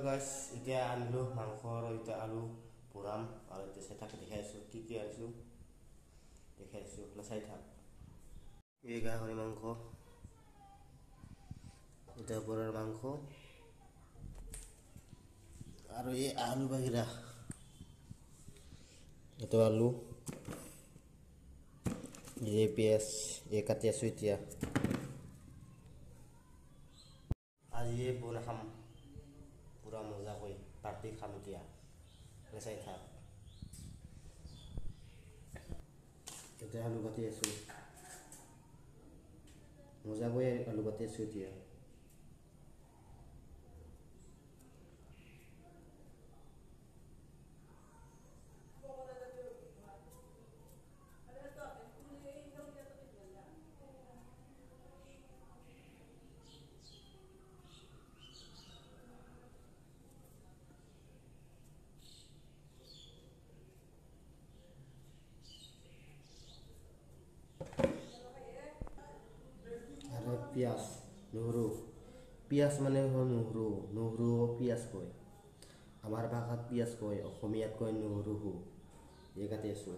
guys এতিয়া আনিলো মাংস আৰু এটা আলু পুৰাম আৰু এটা সেটাকে দেখাইছো কি আনিছো দেখাইছো প্লাস চাই থাক এই গাহৰি মাংস এটা বৰাৰ মাংস আৰু এই আলু বাগিৰা এটা আলু ये पेस ये काटिया सुइटिया आज ये बोन हम पूरा मजा कोई पार्टी खाम किया वैसा था कितने आलू काटिया सु मजा कोई आलू काटिया सुइटिया पियाज নহৰু पियाज মানে হ'ল নহৰু पियाज কয় আমাৰ ভাষাত पियाज কয় অসমীয়াত কয় নহৰু এই কাটি আছো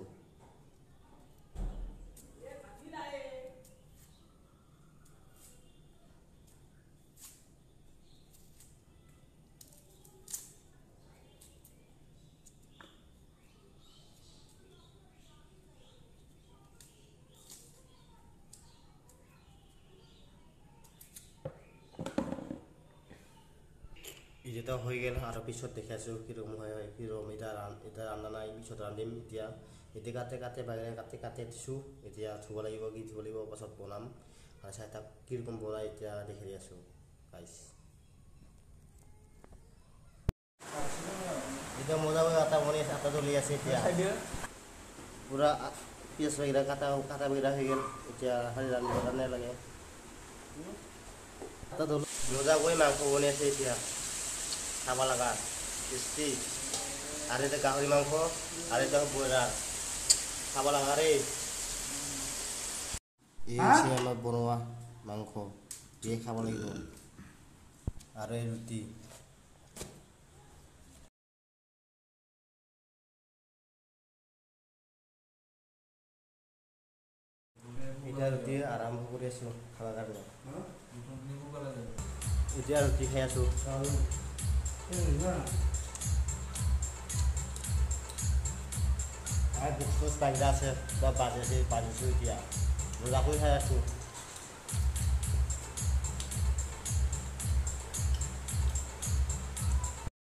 যেটা হয়ে গেল আর পিছত দেখাইছো কিরকম হয় কিরকম এটা রান্না নাই পিছত রান্ধিম এতিয়া কাটে কাটে বাগিৰে কাটে দিছো এতিয়া ধুব লাগিব পাছত বনাম আৰু চাই তাক কিরকম বনাই এতিয়া দেখাই আছো গাইস এটা মজা হৈ আটা বনি আছে আটা জ্বলি আছে এতিয়া পুরা পিয়াজ বাগিৰা কাটা বাগিৰা হৈ গেল এতিয়া খালি ৰান্ধিব লাগে আটা জ্বল মজা হৈ মাংস বনি আছে এতিয়া খাবা লাগা টেস্টি আর এটা গাহরি মাংস আর এটা ব্রয়লার খাবা লাগা রে এই হচ্ছে আমার বনোয়া মাংস দিয়ে খাবা লাগিব আর এই রুটি এটা রুটি আরম্ভ করে আছো খাওয়া কারণে এটা রুটি খাই আছো আর বুকস বাগিরা আছে বা বাজেছে দিয়া মজা করে খাই আছো